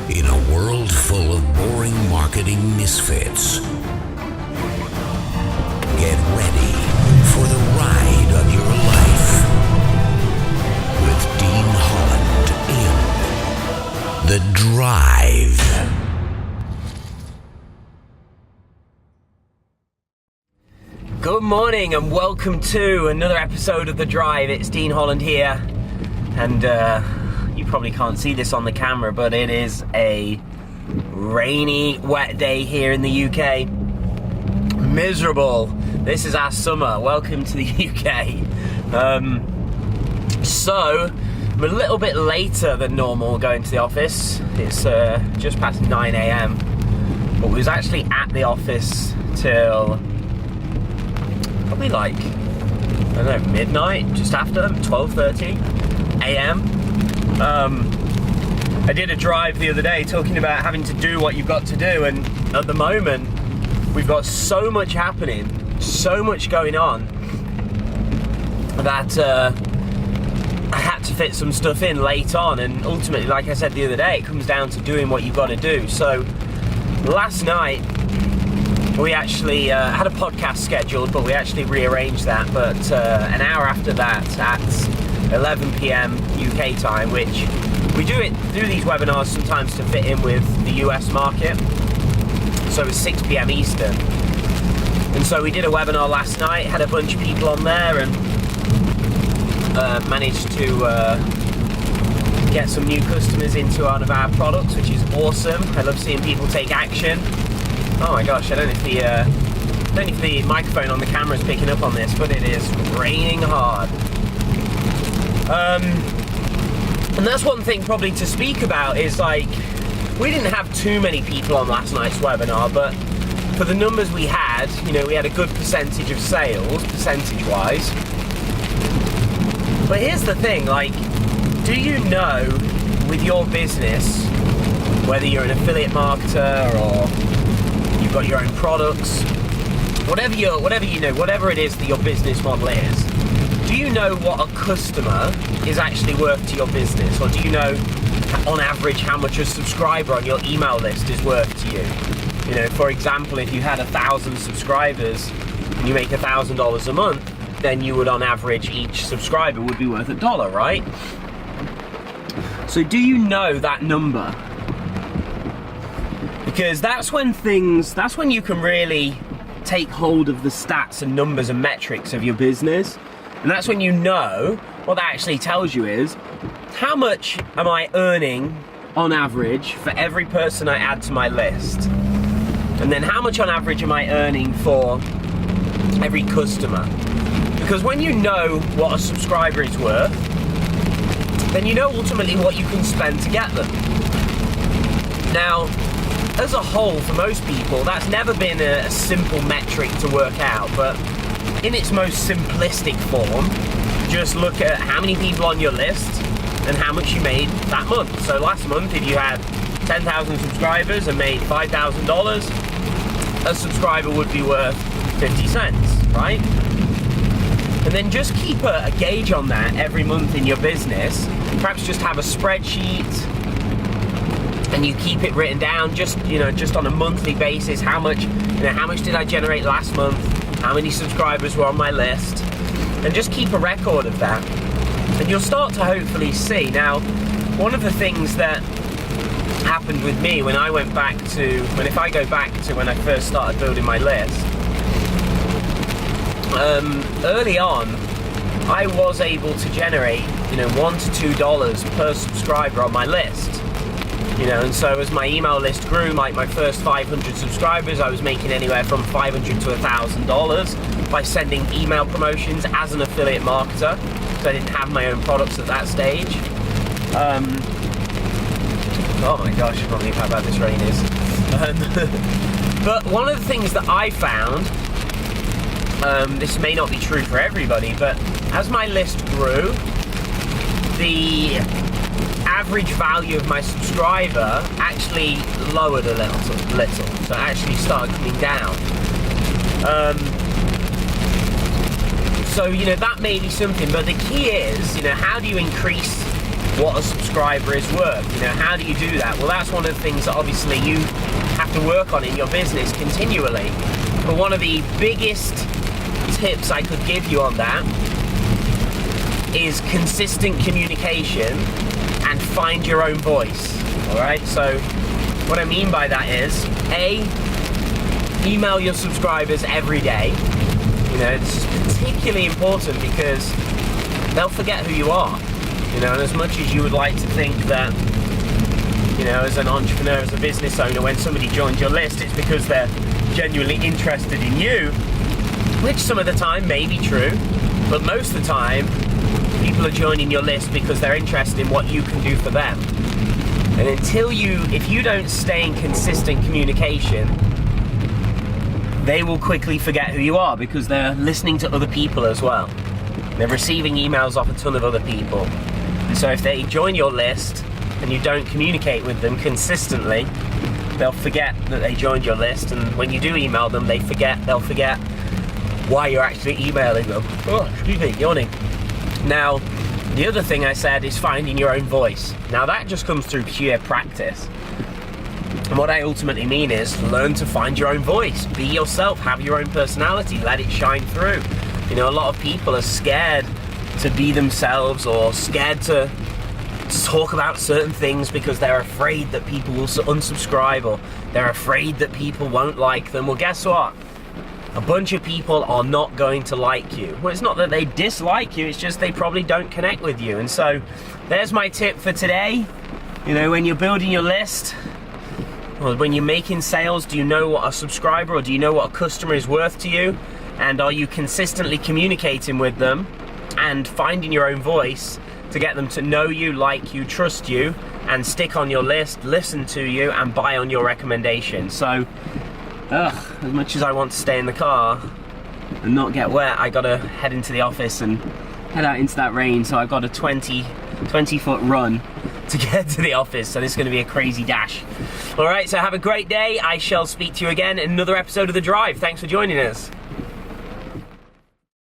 In a world full of boring marketing misfits, get ready for the ride of your life with Dean Holland in The Drive. Good morning and welcome to another episode of The Drive. It's Dean Holland here, and you probably can't see this on the camera, but it is a rainy, wet day here in the UK. Miserable. This is our summer. Welcome to the UK. So, I'm a little bit later than normal going to the office. It's just past 9 a.m. But we was actually at the office till probably like, I don't know, midnight, just after 12:30 a.m. I did a drive the other day talking about having to do what you've got to do, and at the moment we've got so much happening, so much going on, that I had to fit some stuff in late on, and ultimately, like I said the other day, it comes down to doing what you've got to do. So last night we actually had a podcast scheduled, but we actually rearranged that. But an hour after that, at 11 p.m. UK time, which we do these webinars sometimes to fit in with the US market. So it's 6 p.m. Eastern. And so we did a webinar last night, had a bunch of people on there, and managed to get some new customers into one of our products, which is awesome. I love seeing people take action. Oh my gosh, I don't know if the microphone on the camera is picking up on this, but it is raining hard. And that's one thing probably to speak about is, like, we didn't have too many people on last night's webinar, but for the numbers we had, you know, we had a good percentage of sales, percentage-wise. But here's the thing, like, do you know with your business, whether you're an affiliate marketer or you've got your own products, whatever it is that your business model is, do you know what a customer is actually worth to your business? Or do you know, on average, how much a subscriber on your email list is worth to you? You know, for example, if you had 1,000 subscribers and you make $1,000 a month, then you would, on average, each subscriber would be worth $1, right? So do you know that number? Because that's when you can really take hold of the stats and numbers and metrics of your business. And that's when you know, what that actually tells you is, how much am I earning on average for every person I add to my list? And then how much on average am I earning for every customer? Because when you know what a subscriber is worth, then you know ultimately what you can spend to get them. Now, as a whole, for most people, that's never been a simple metric to work out, but in its most simplistic form, just look at how many people on your list and how much you made that month. So last month, if you had 10,000 subscribers and made $5,000, a subscriber would be worth 50 cents, right? And then just keep a gauge on that every month in your business. Perhaps just have a spreadsheet, and you keep it written down just on a monthly basis. How much did I generate last month? How many subscribers were on my list? And just keep a record of that. And you'll start to hopefully see. Now, one of the things that happened with me if I go back to when I first started building my list, early on, I was able to generate, $1 to $2 per subscriber on my list. And so as my email list grew, my first 500 subscribers, I was making anywhere from $500 to $1,000 by sending email promotions as an affiliate marketer, because I didn't have my own products at that stage. Oh my gosh, I can't believe how bad this rain is. But one of the things that I found, this may not be true for everybody, but as my list grew, the average value of my subscriber actually lowered a little, so it actually started coming down. So that may be something, but the key is, how do you increase what a subscriber is worth. You know, how do you do that? Well, that's one of the things that obviously you have to work on in your business continually. But one of the biggest tips I could give you on that is consistent communication and find your own voice. All right, so what I mean by that is, email your subscribers every day. You know, it's particularly important because they'll forget who you are. You know, and as much as you would like to think that, you know, as an entrepreneur, as a business owner, when somebody joins your list, it's because they're genuinely interested in you, which some of the time may be true, but most of the time, people are joining your list because they're interested in what you can do for them. And if you don't stay in consistent communication, they will quickly forget who you are because they're listening to other people as well. They're receiving emails off a ton of other people. And so if they join your list and you don't communicate with them consistently, they'll forget that they joined your list, and when you do email them, they'll forget why you're actually emailing them. Oh, excuse me, yawning. Now, the other thing I said is finding your own voice. Now that just comes through pure practice. And what I ultimately mean is learn to find your own voice. Be yourself, have your own personality, let it shine through. You know, a lot of people are scared to be themselves or scared to talk about certain things because they're afraid that people will unsubscribe, or they're afraid that people won't like them. Well, guess what? A bunch of people are not going to like you. Well, it's not that they dislike you, it's just they probably don't connect with you. And so there's my tip for today. You know, when you're building your list, or when you're making sales, do you know what a subscriber or do you know what a customer is worth to you? And are you consistently communicating with them and finding your own voice to get them to know you, like you, trust you, and stick on your list, listen to you, and buy on your recommendation? So, as much as I want to stay in the car and not get wet, I gotta head into the office and head out into that rain. So I've got a 20-foot run to get to the office. So this is gonna be a crazy dash. All right, so have a great day. I shall speak to you again in another episode of The Drive. Thanks for joining us.